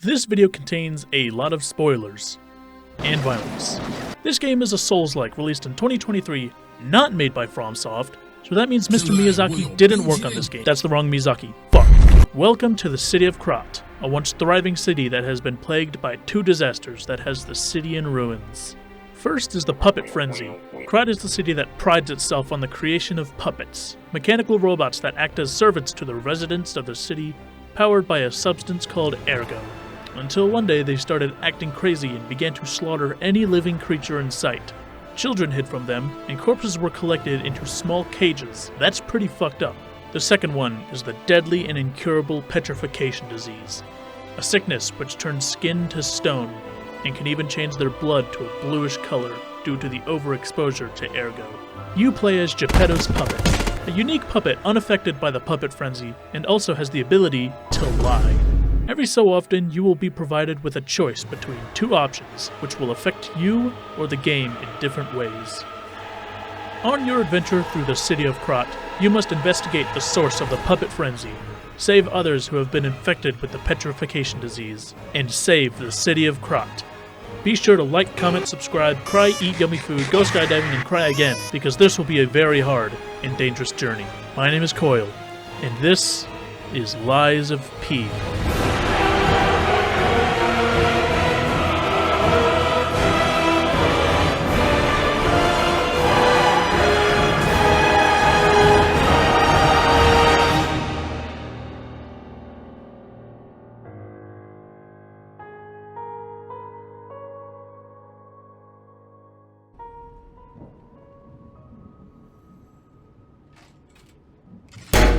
This video contains a lot of spoilers and violence. This game is a Souls-like released in 2023, not made by FromSoft, so that means Mr. Miyazaki didn't work on this game. That's the wrong Miyazaki. Fuck. Welcome to the city of Krat, a once thriving city that has been plagued by two disasters that has the city in ruins. First is the puppet frenzy. Krat is the city that prides itself on the creation of puppets, mechanical robots that act as servants to the residents of the city, powered by a substance called ergo. Until one day they started acting crazy and began to slaughter any living creature in sight. Children hid from them, and corpses were collected into small cages. That's pretty fucked up. The second one is the deadly and incurable petrification disease, a sickness which turns skin to stone and can even change their blood to a bluish color due to the overexposure to ergo. You play as Geppetto's puppet, a unique puppet unaffected by the puppet frenzy and also has the ability to lie. Every so often, you will be provided with a choice between two options, which will affect you or the game in different ways. On your adventure through the city of Krat, you must investigate the source of the puppet frenzy, save others who have been infected with the petrification disease, and save the city of Krat. Be sure to like, comment, subscribe, cry, eat yummy food, go skydiving, and cry again, because this will be a very hard and dangerous journey. My name is Coil, and this is Lies of P.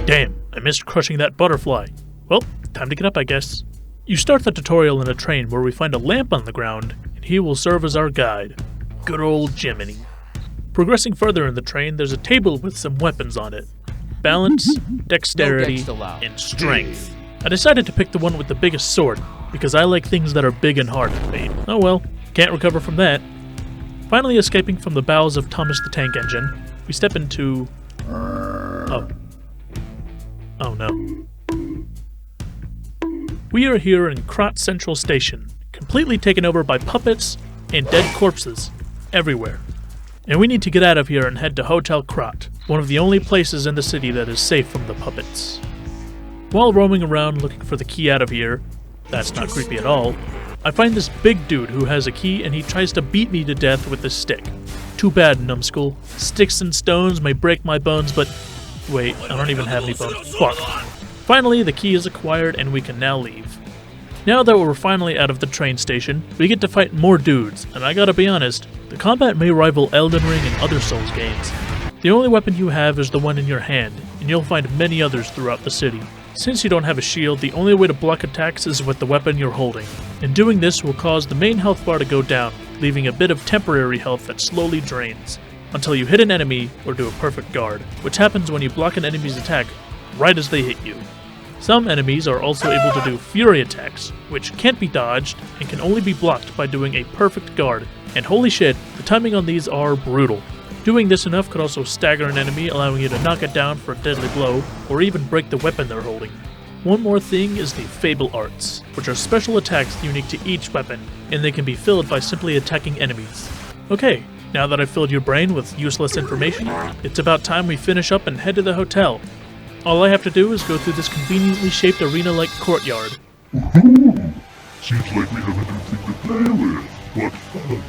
Damn, I missed crushing that butterfly. Well, time to get up, I guess. You start the tutorial in a train where we find a lamp on the ground, and he will serve as our guide. Good old Jiminy. Progressing further in the train, there's a table with some weapons on it. Balance, dexterity, and strength. I decided to pick the one with the biggest sword, because I like things that are big and hard to made. Oh well, can't recover from that. Finally escaping from the bowels of Thomas the Tank Engine, we step into... Oh no. We are here in Krat Central Station, completely taken over by puppets and dead corpses everywhere. And we need to get out of here and head to Hotel Krat, one of the only places in the city that is safe from the puppets. While roaming around looking for the key out of here, that's not creepy at all, I find this big dude who has a key and he tries to beat me to death with this stick. Too bad, numbskull. Sticks and stones may break my bones, but... Wait, I don't even have any bones. Fuck. Finally, the key is acquired and we can now leave. Now that we're finally out of the train station, we get to fight more dudes, and I gotta be honest, the combat may rival Elden Ring and other Souls games. The only weapon you have is the one in your hand, and you'll find many others throughout the city. Since you don't have a shield, the only way to block attacks is with the weapon you're holding, and doing this will cause the main health bar to go down, leaving a bit of temporary health that slowly drains, until you hit an enemy or do a perfect guard, which happens when you block an enemy's attack right as they hit you. Some enemies are also able to do fury attacks, which can't be dodged and can only be blocked by doing a perfect guard, and holy shit, the timing on these are brutal. Doing this enough could also stagger an enemy, allowing you to knock it down for a deadly blow, or even break the weapon they're holding. One more thing is the Fable Arts, which are special attacks unique to each weapon, and they can be filled by simply attacking enemies. Okay, now that I've filled your brain with useless information, it's about time we finish up and head to the hotel. All I have to do is go through this conveniently shaped arena-like courtyard. Seems like we have a new thing to play with. What fun.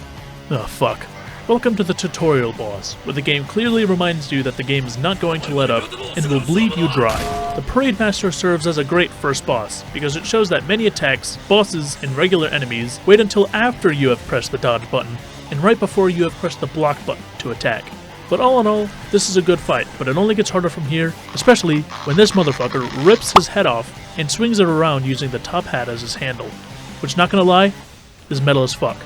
Oh fuck. Welcome to the tutorial boss, where the game clearly reminds you that the game is not going to let up and will bleed you dry. The Parade Master serves as a great first boss, because it shows that many attacks, bosses, and regular enemies wait until after you have pressed the dodge button, and right before you have pressed the block button to attack. But all in all, this is a good fight, but it only gets harder from here, especially when this motherfucker rips his head off and swings it around using the top hat as his handle, which, not gonna lie, is metal as fuck.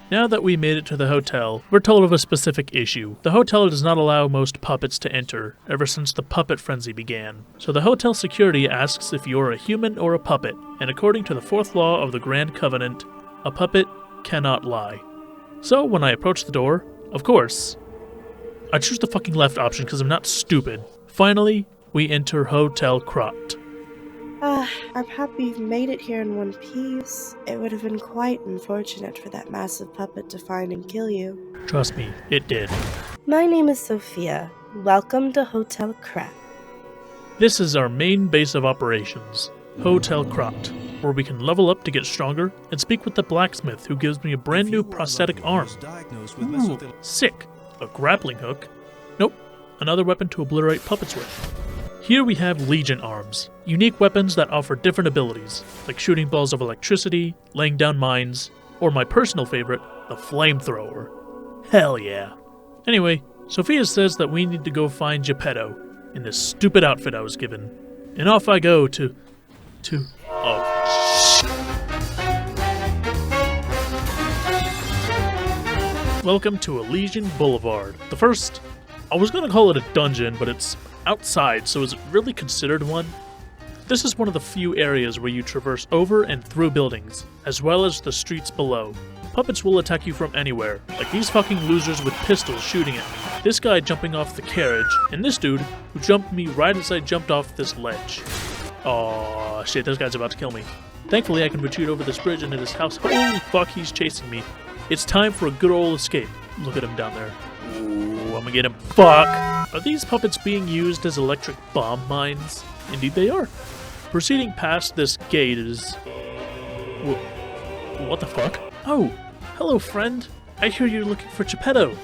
Now that we made it to the hotel, we're told of a specific issue. The hotel does not allow most puppets to enter, ever since the puppet frenzy began. So the hotel security asks if you're a human or a puppet, and according to the fourth law of the Grand Covenant, a puppet cannot lie. So when I approach the door, of course, I choose the fucking left option because I'm not stupid. Finally, we enter Hotel Krat. I'm happy you've made it here in one piece. It would have been quite unfortunate for that massive puppet to find and kill you. Trust me, it did. My name is Sophia. Welcome to Hotel Krat. This is our main base of operations, Hotel Krat, where we can level up to get stronger and speak with the blacksmith who gives me a brand new prosthetic arm. Ooh, sick. A grappling hook? Nope, another weapon to obliterate puppets with. Here we have Legion arms, unique weapons that offer different abilities, like shooting balls of electricity, laying down mines, or my personal favorite, the flamethrower. Hell yeah. Anyway, Sophia says that we need to go find Geppetto in this stupid outfit I was given. And off I go to... Oh, shit. Welcome to Elysian Boulevard. I was gonna call it a dungeon, but it's outside, so is it really considered one? This is one of the few areas where you traverse over and through buildings, as well as the streets below. Puppets will attack you from anywhere, like these fucking losers with pistols shooting at me, this guy jumping off the carriage, and this dude who jumped me right as I jumped off this ledge. Aw, shit, this guy's about to kill me. Thankfully, I can retreat over this bridge into this house. Holy fuck, he's chasing me. It's time for a good old escape. Look at him down there. Ooh, I'm gonna get him. Fuck! Are these puppets being used as electric bomb mines? Indeed they are. Proceeding past this gate is... What the fuck? Oh, hello friend. I hear you're looking for Geppetto.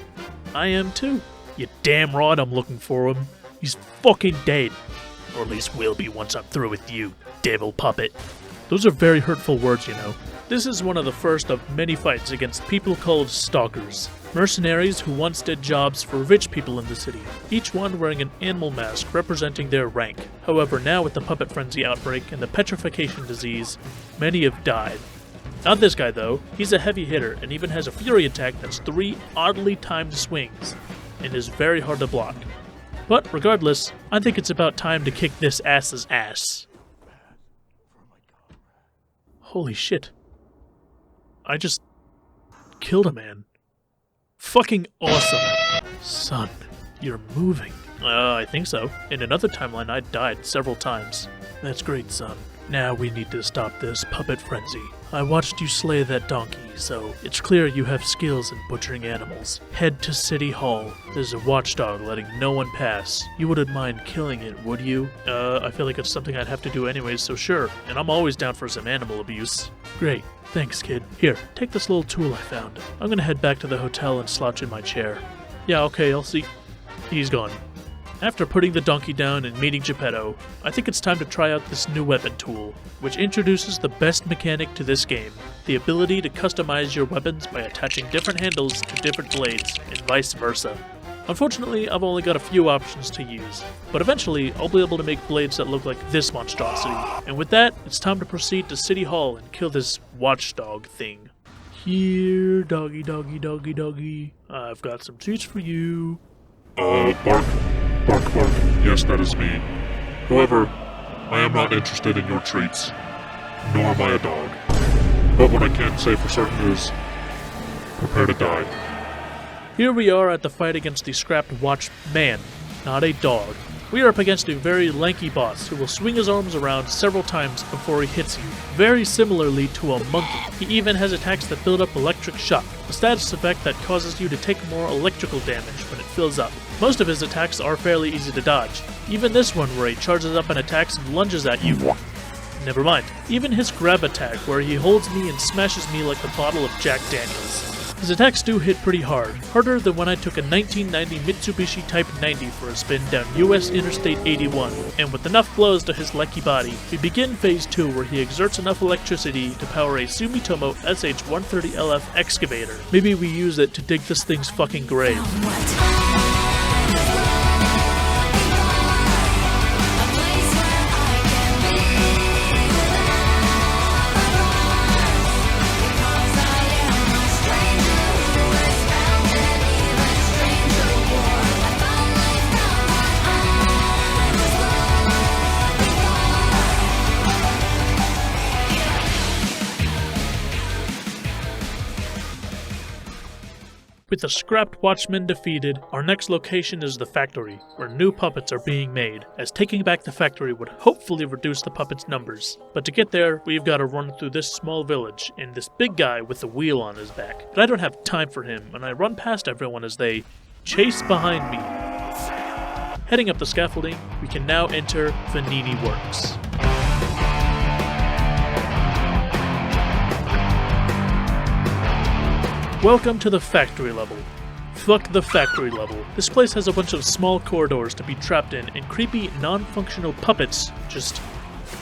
I am too. You damn right I'm looking for him. He's fucking dead. Or at least will be once I'm through with you, devil puppet. Those are very hurtful words, you know. This is one of the first of many fights against people called stalkers. Mercenaries who once did jobs for rich people in the city, each one wearing an animal mask representing their rank. However, now with the puppet frenzy outbreak and the petrification disease, many have died. Not this guy though, he's a heavy hitter and even has a fury attack that's 3 oddly timed swings, and is very hard to block. But regardless, I think it's about time to kick this ass's ass. Holy shit. I just killed a man. Fucking awesome. Son, you're moving. I think so. In another timeline, I died several times. That's great, son. Now we need to stop this puppet frenzy. I watched you slay that donkey, so it's clear you have skills in butchering animals. Head to City Hall. There's a watchdog letting no one pass. You wouldn't mind killing it, would you? I feel like it's something I'd have to do anyways, so sure. And I'm always down for some animal abuse. Great. Thanks, kid. Here, take this little tool I found. I'm gonna head back to the hotel and slouch in my chair. Yeah, okay, I'll see. He's gone. After putting the donkey down and meeting Geppetto, I think it's time to try out this new weapon tool, which introduces the best mechanic to this game, the ability to customize your weapons by attaching different handles to different blades, and vice versa. Unfortunately, I've only got a few options to use, but eventually I'll be able to make blades that look like this monstrosity. And with that, it's time to proceed to City Hall and kill this watchdog thing. Here, doggy, doggy, doggy, doggy. I've got some treats for you. Bark. Bark, bark. Yes, that is me. However, I am not interested in your treats, nor am I a dog. But what I can say for certain is, prepare to die. Here we are at the fight against the scrapped Watchman, not a dog. We are up against a very lanky boss who will swing his arms around several times before he hits you, very similarly to a monkey. He even has attacks that build up electric shock, a status effect that causes you to take more electrical damage when it fills up. Most of his attacks are fairly easy to dodge, even this one where he charges up and attacks and lunges at you. Never mind, even his grab attack where he holds me and smashes me like a bottle of Jack Daniels. His attacks do hit pretty hard, harder than when I took a 1990 Mitsubishi Type 90 for a spin down US Interstate 81, and with enough blows to his lecky body, we begin Phase 2 where he exerts enough electricity to power a Sumitomo SH-130LF excavator. Maybe we use it to dig this thing's fucking grave. With the scrapped Watchman defeated, our next location is the factory, where new puppets are being made, as taking back the factory would hopefully reduce the puppets' numbers. But to get there, we've got to run through this small village, and this big guy with the wheel on his back. But I don't have time for him, and I run past everyone as they chase behind me. Heading up the scaffolding, we can now enter Vanini Works. Welcome to the factory level. Fuck the factory level. This place has a bunch of small corridors to be trapped in and creepy, non-functional puppets just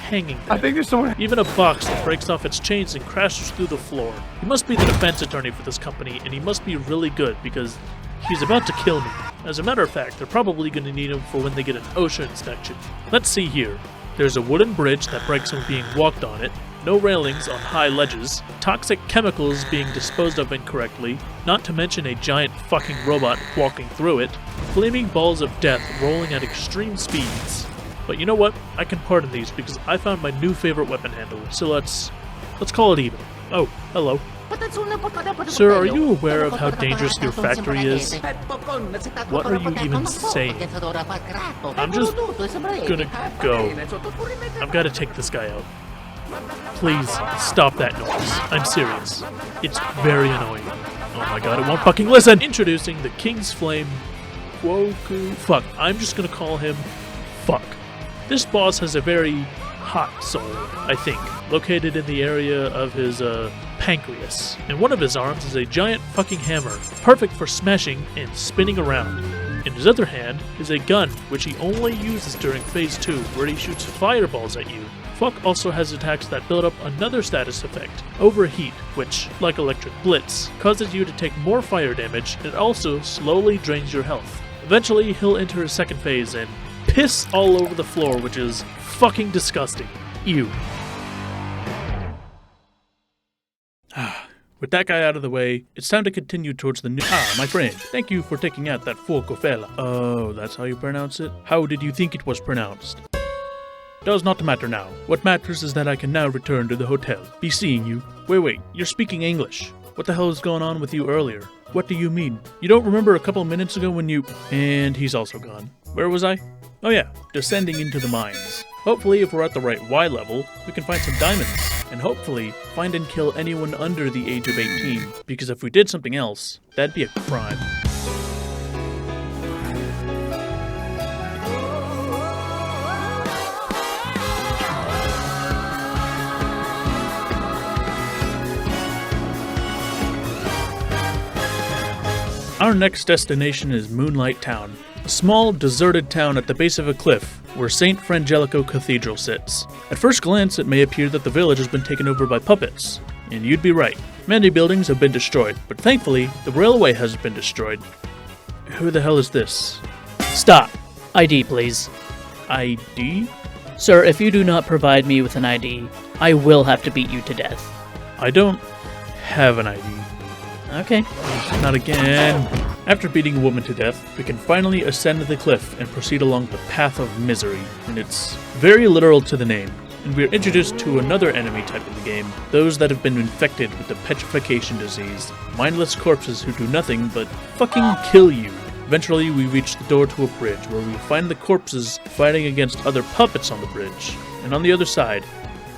hanging there. I think there's someone. Even a box that breaks off its chains and crashes through the floor. He must be the defense attorney for this company, and he must be really good because he's about to kill me. As a matter of fact, they're probably going to need him for when they get an OSHA inspection. Let's see here. There's a wooden bridge that breaks when being walked on it, no railings on high ledges, toxic chemicals being disposed of incorrectly, not to mention a giant fucking robot walking through it, flaming balls of death rolling at extreme speeds. But you know what? I can pardon these because I found my new favorite weapon handle, so let's call it even. Oh, hello. Sir, are you aware of how dangerous your factory is? What are you even saying? I'm just gonna go. I've got to take this guy out. Please, stop that noise. I'm serious. It's very annoying. Oh my god, it won't fucking listen! Introducing the King's Flame Woku. Fuck, I'm just gonna call him Fuck. This boss has a very hot soul, I think, located in the area of his, pancreas. And one of his arms is a giant fucking hammer, perfect for smashing and spinning around. In his other hand is a gun, which he only uses during Phase 2, where he shoots fireballs at you. Fuck also has attacks that build up another status effect, Overheat, which, like Electric Blitz, causes you to take more fire damage and also slowly drains your health. Eventually, he'll enter his second phase and piss all over the floor, which is fucking disgusting. Ew. With that guy out of the way, it's time to continue towards the new— my friend, thank you for taking out that fuoco fella. Oh, that's how you pronounce it? How did you think it was pronounced? Does not matter now. What matters is that I can now return to the hotel. Be seeing you. Wait, you're speaking English. What the hell is going on with you earlier? What do you mean? You don't remember a couple minutes ago when you— And he's also gone. Where was I? Oh yeah, descending into the mines. Hopefully, if we're at the right Y level, we can find some diamonds. And hopefully, find and kill anyone under the age of 18. Because if we did something else, that'd be a crime. Our next destination is Moonlight Town, a small, deserted town at the base of a cliff where St. Frangelico Cathedral sits. At first glance, it may appear that the village has been taken over by puppets, and you'd be right. Many buildings have been destroyed, but thankfully, the railway has been destroyed. Who the hell is this? Stop. ID, please. ID? Sir, if you do not provide me with an ID, I will have to beat you to death. I don't have an ID. Okay. Not again. After beating a woman to death, we can finally ascend the cliff and proceed along the path of misery, and it's very literal to the name. And we are introduced to another enemy type in the game, those that have been infected with the petrification disease, mindless corpses who do nothing but fucking kill you. Eventually, we reach the door to a bridge where we find the corpses fighting against other puppets on the bridge, and on the other side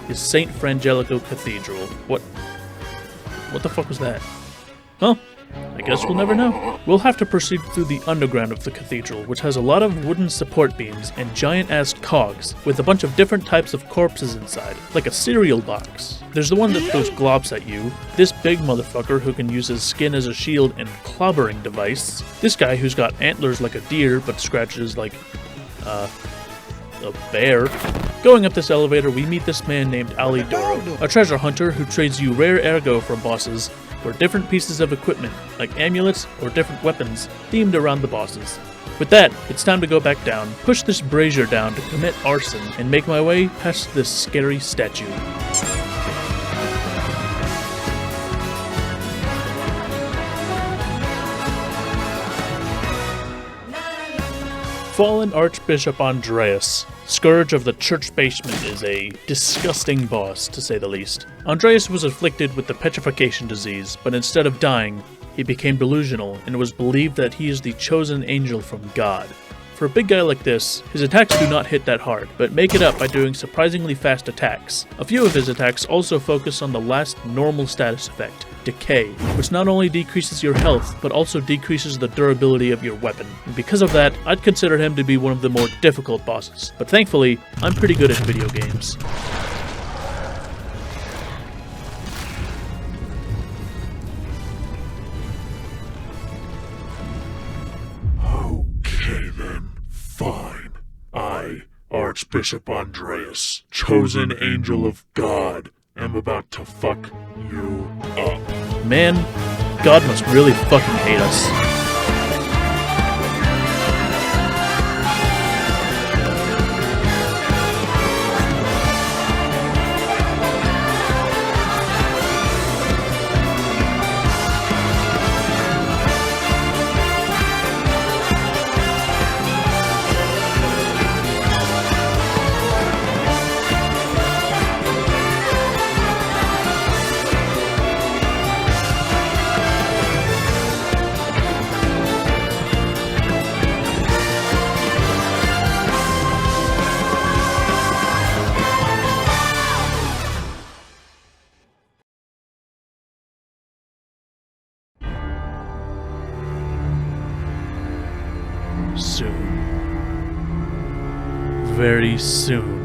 is St. Frangelico Cathedral. What the fuck was that? Well, I guess we'll never know. We'll have to proceed through the underground of the cathedral, which has a lot of wooden support beams and giant-ass cogs, with a bunch of different types of corpses inside, like a cereal box. There's the one that throws globs at you, this big motherfucker who can use his skin as a shield and clobbering device, this guy who's got antlers like a deer but scratches like, a bear. Going up this elevator, we meet this man named Alidoro, a treasure hunter who trades you rare ergo from bosses or different pieces of equipment, like amulets or different weapons, themed around the bosses. With that, it's time to go back down, push this brazier down to commit arson, and make my way past this scary statue. Fallen Archbishop Andreas, Scourge of the Church Basement, is a disgusting boss, to say the least. Andreas was afflicted with the petrification disease, but instead of dying, he became delusional and it was believed that he is the chosen angel from God. For a big guy like this, his attacks do not hit that hard, but make it up by doing surprisingly fast attacks. A few of his attacks also focus on the last normal status effect, Decay, which not only decreases your health, but also decreases the durability of your weapon. And because of that, I'd consider him to be one of the more difficult bosses. But thankfully, I'm pretty good at video games. Okay then, fine. I, Archbishop Andreas, chosen angel of God, am about to fuck you up. Man, God must really fucking hate us. Soon. Very soon.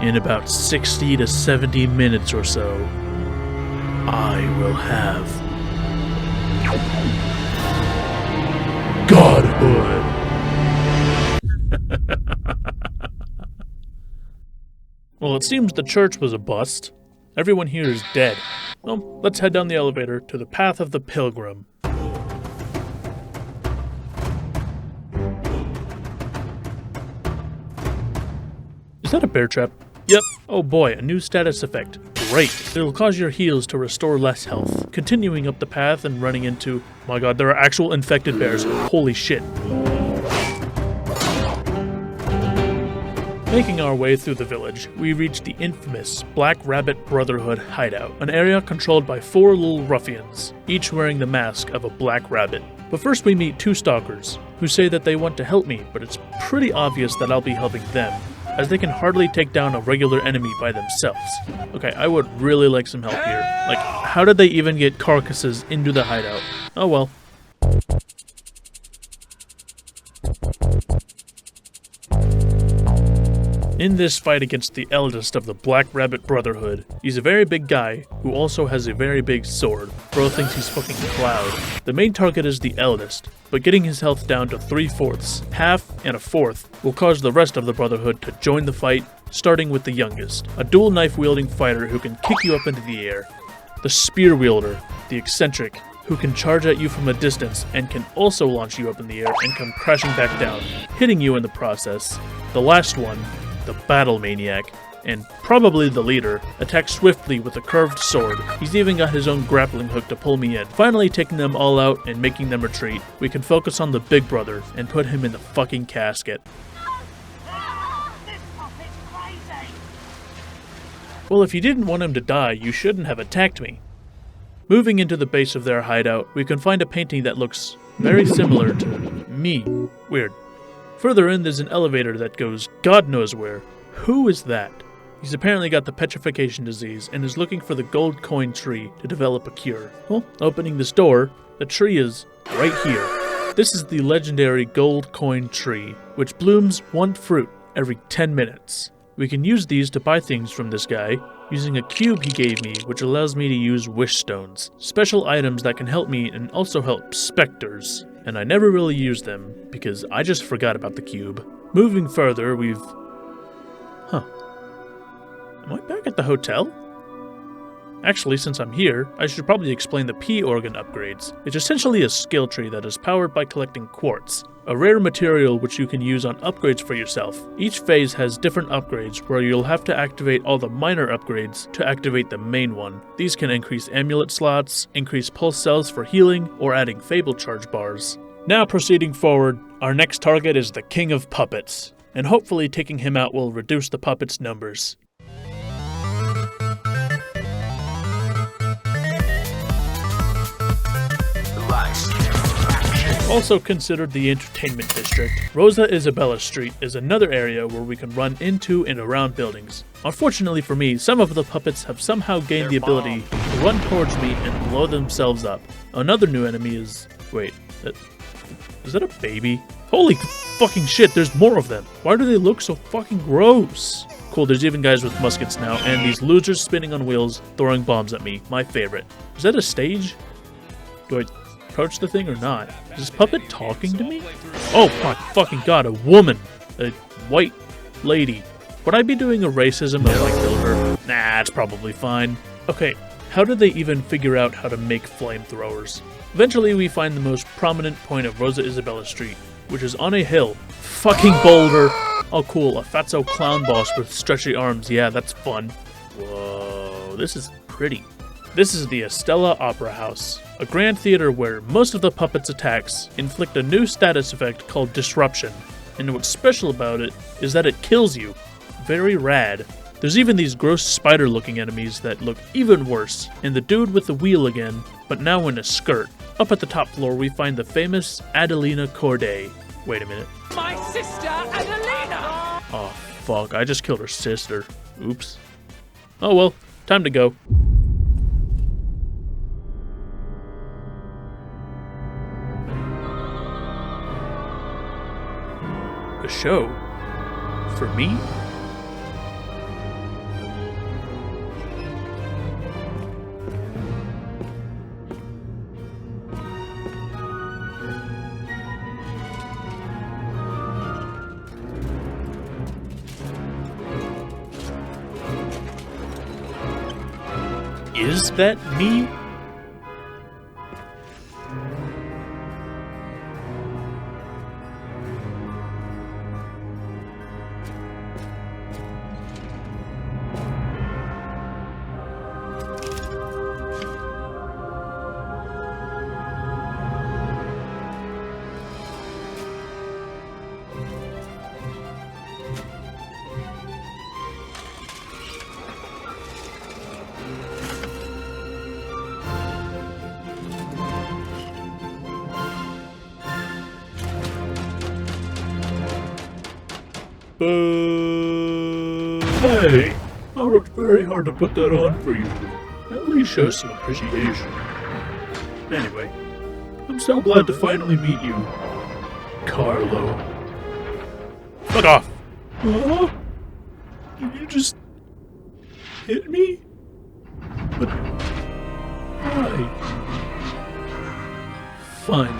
In about 60 to 70 minutes or so, I will have Godhood. Well, it seems the church was a bust. Everyone here is dead. Well, let's head down the elevator to the Path of the Pilgrim. Is that a bear trap? Yep. Oh boy, a new status effect. Great. It'll cause your heals to restore less health. Continuing up the path and running into... My god, there are actual infected bears. Holy shit. Making our way through the village, we reach the infamous Black Rabbit Brotherhood hideout, an area controlled by 4 little ruffians, each wearing the mask of a black rabbit. But first we meet 2 stalkers, who say that they want to help me, but it's pretty obvious that I'll be helping them, as they can hardly take down a regular enemy by themselves. Okay, I would really like some help here. Like, how did they even get carcasses into the hideout? Oh well. In this fight against the eldest of the Black Rabbit Brotherhood, he's a very big guy who also has a very big sword. Bro thinks he's fucking Cloud. The main target is the eldest, but getting his health down to 3/4, half and a fourth, will cause the rest of the Brotherhood to join the fight, starting with the youngest, a dual knife wielding fighter who can kick you up into the air. The spear wielder, the eccentric, who can charge at you from a distance and can also launch you up in the air and come crashing back down, hitting you in the process. The last one, the battle maniac, and probably the leader, attacks swiftly with a curved sword. He's even got his own grappling hook to pull me in. Finally taking them all out and making them retreat, we can focus on the big brother and put him in the fucking casket. Well, if you didn't want him to die, you shouldn't have attacked me. Moving into the base of their hideout, we can find a painting that looks very similar to me. Weird. Further in, there's an elevator that goes God knows where. Who is that? He's apparently got the petrification disease and is looking for the gold coin tree to develop a cure. Well, opening this door, the tree is right here. This is the legendary gold coin tree, which blooms 1 fruit every 10 minutes. We can use these to buy things from this guy, using a cube he gave me, which allows me to use wish stones, special items that can help me and also help specters. And I never really used them, because I just forgot about the cube. Moving further, we've... Am I back at the hotel? Actually, since I'm here, I should probably explain the P organ upgrades. It's essentially a skill tree that is powered by collecting quartz, a rare material which you can use on upgrades for yourself. Each phase has different upgrades where you'll have to activate all the minor upgrades to activate the main one. These can increase amulet slots, increase pulse cells for healing, or adding fable charge bars. Now proceeding forward, our next target is the King of Puppets, and hopefully taking him out will reduce the puppets' numbers. Also considered the entertainment district, Rosa Isabella Street is another area where we can run into and around buildings. Unfortunately for me, some of the puppets have somehow gained the ability to run towards me and blow themselves up. Another new enemy is... wait, is that a baby? Holy fucking shit, there's more of them. Why do they look so fucking gross? Cool, there's even guys with muskets now, and these losers spinning on wheels, throwing bombs at me. My favorite. Is that a stage? Do I approach the thing or not? Is this puppet talking to me? Oh my fucking god, a woman! A white lady. Would I be doing a racism if I killed her? Nah, it's probably fine. Okay, how did they even figure out how to make flamethrowers? Eventually we find the most prominent point of Rosa Isabella Street, which is on a hill. Fucking boulder! Oh cool, a fatso clown boss with stretchy arms. Yeah, that's fun. Whoa, this is pretty. This is the Estella Opera House, a grand theater where most of the puppets' attacks inflict a new status effect called Disruption. And what's special about it is that it kills you. Very rad. There's even these gross spider-looking enemies that look even worse, and the dude with the wheel again, but now in a skirt. Up at the top floor we find the famous Adelina Corday. Wait a minute. My sister, Adelina! Oh fuck, I just killed her sister. Oops. Oh well, time to go. A show? For me? Is that me? Hey, I worked very hard to put that on for you. At least show some appreciation. Anyway, I'm so glad to finally meet you, Carlo. Fuck off! Huh? Did you just hit me? But why? Fine.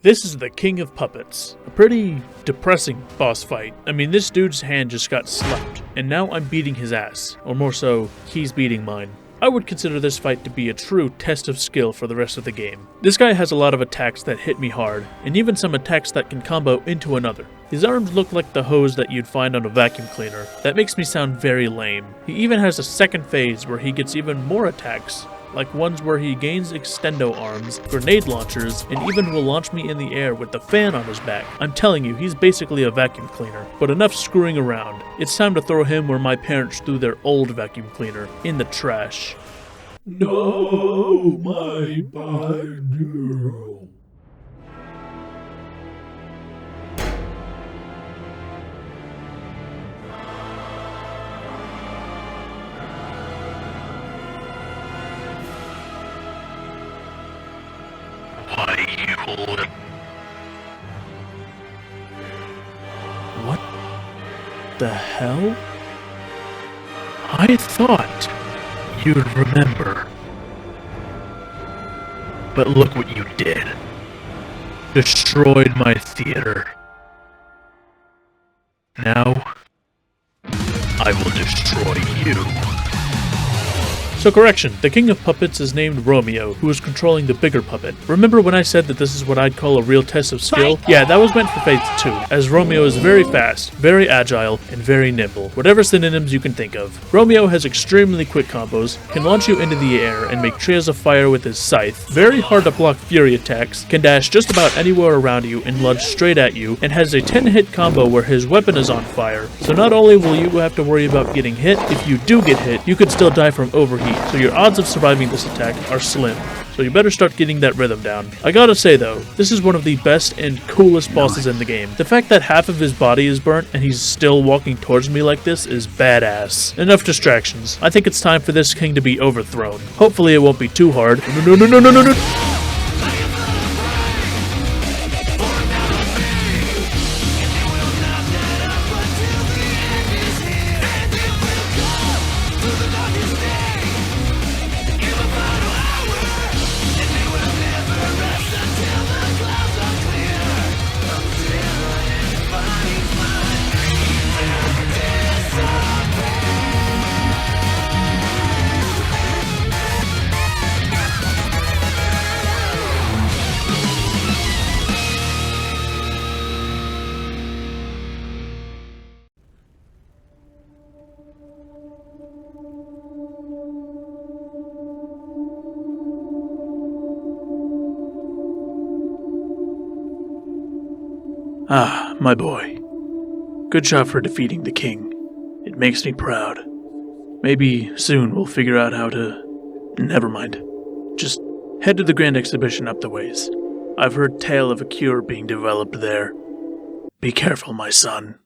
This is the King of Puppets. A pretty depressing boss fight. I mean, this dude's hand just got slapped, and now I'm beating his ass. Or more so, he's beating mine. I would consider this fight to be a true test of skill for the rest of the game. This guy has a lot of attacks that hit me hard, and even some attacks that can combo into another. His arms look like the hose that you'd find on a vacuum cleaner. That makes me sound very lame. He even has a second phase where he gets even more attacks, like ones where he gains extendo arms, grenade launchers, and even will launch me in the air with the fan on his back. I'm telling you, he's basically a vacuum cleaner. But enough screwing around. It's time to throw him where my parents threw their old vacuum cleaner, in the trash. No, my girl. What the hell? I thought you'd remember. But look what you did. Destroyed my theater. Now, I will destroy you. So correction, the king of puppets is named Romeo, who is controlling the bigger puppet. Remember when I said that this is what I'd call a real test of skill? Yeah, that was meant for Faith 2, as Romeo is very fast, very agile, and very nimble. Whatever synonyms you can think of. Romeo has extremely quick combos, can launch you into the air and make trails of fire with his scythe, very hard to block fury attacks, can dash just about anywhere around you and lunge straight at you, and has a 10-hit combo where his weapon is on fire. So not only will you have to worry about getting hit, if you do get hit, you could still die from overheat, so your odds of surviving this attack are slim. So you better start getting that rhythm down. I gotta say though, this is one of the best and coolest bosses in the game. The fact that half of his body is burnt and he's still walking towards me like this is badass. Enough distractions. I think it's time for this king to be overthrown. Hopefully it won't be too hard. No. Ah, my boy. Good job for defeating the king. It makes me proud. Maybe soon we'll figure out how to... Never mind. Just head to the grand exhibition up the ways. I've heard tale of a cure being developed there. Be careful, my son.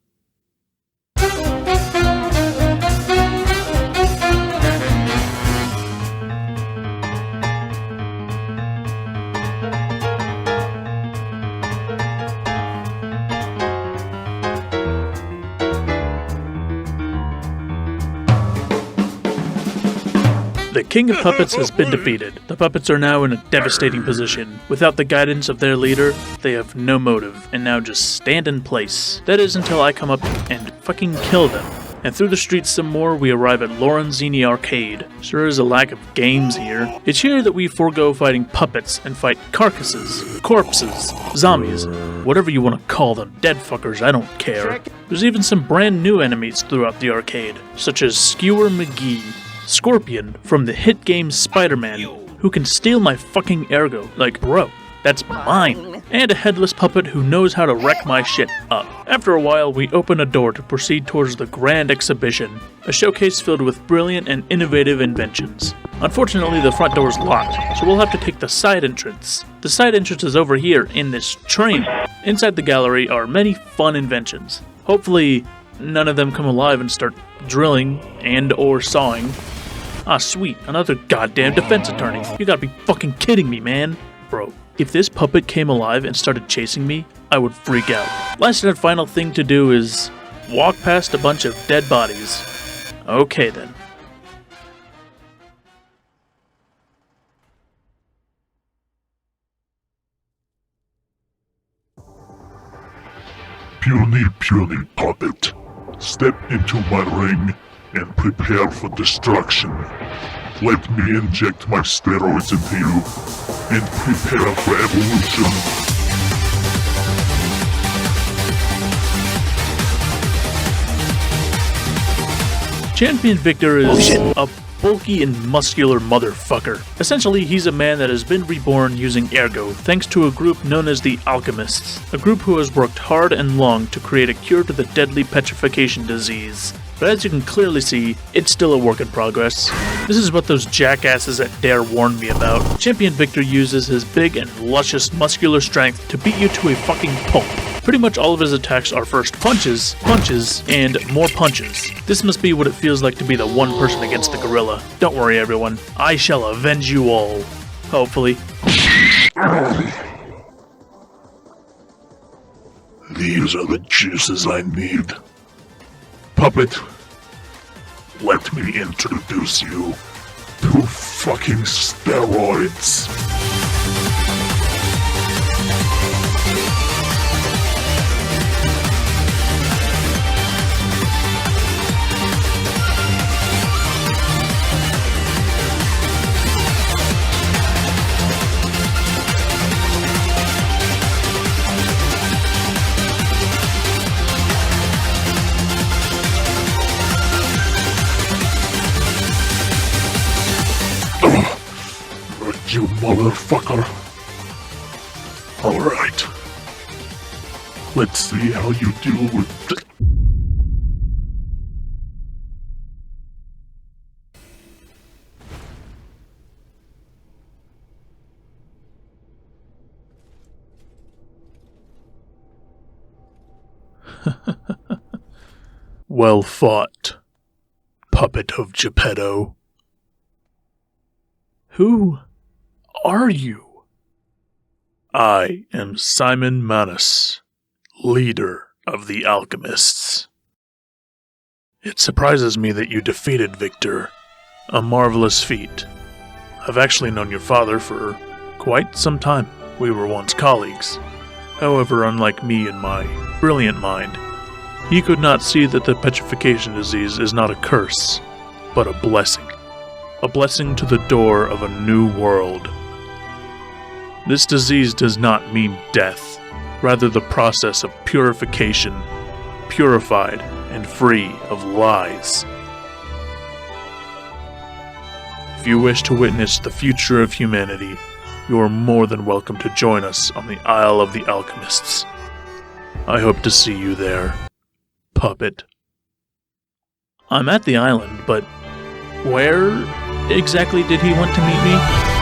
The King of Puppets has been defeated. The puppets are now in a devastating position. Without the guidance of their leader, they have no motive, and now just stand in place. That is until I come up and fucking kill them. And through the streets some more, we arrive at Lorenzini Arcade. Sure is a lack of games here. It's here that we forego fighting puppets and fight carcasses, corpses, zombies, whatever you want to call them, dead fuckers, I don't care. There's even some brand new enemies throughout the arcade, such as Skewer McGee, Scorpion from the hit game Spider-Man, who can steal my fucking ergo. Like, bro, that's mine. And a headless puppet who knows how to wreck my shit up. After a while, we open a door to proceed towards the grand exhibition, a showcase filled with brilliant and innovative inventions. Unfortunately, the front door is locked, so we'll have to take the side entrance. The side entrance is over here in this train. Inside the gallery are many fun inventions. Hopefully, none of them come alive and start drilling and or sawing. Ah, sweet, another goddamn defense attorney. You gotta be fucking kidding me, man. Bro, if this puppet came alive and started chasing me, I would freak out. Last and final thing to do is walk past a bunch of dead bodies. Okay then. Puny puppet, step into my ring and prepare for destruction. Let me inject my steroids into you and prepare for evolution. Champion Victor is a bulky and muscular motherfucker. Essentially, he's a man that has been reborn using ergo, thanks to a group known as the Alchemists, a group who has worked hard and long to create a cure to the deadly petrification disease. But as you can clearly see, it's still a work in progress. This is what those jackasses at Dare warned me about. Champion Victor uses his big and luscious muscular strength to beat you to a fucking pulp. Pretty much all of his attacks are first punches, punches, and more punches. This must be what it feels like to be the one person against the gorilla. Don't worry everyone, I shall avenge you all. Hopefully. These are the juices I need. Puppet, let me introduce you to fucking steroids. motherfucker. Alright. Let's see how you deal with it. Well fought, puppet of Geppetto. Who are you? I am Simon Manus, leader of the alchemists. It surprises me that you defeated Victor. A marvelous feat. I've actually known your father for quite some time. We were once colleagues. However, unlike me and my brilliant mind, he could not see that the petrification disease is not a curse, but a blessing. A blessing to the door of a new world. This disease does not mean death, rather the process of purification, purified and free of lies. If you wish to witness the future of humanity, you are more than welcome to join us on the Isle of the Alchemists. I hope to see you there, puppet. I'm at the island, but where exactly did he want to meet me?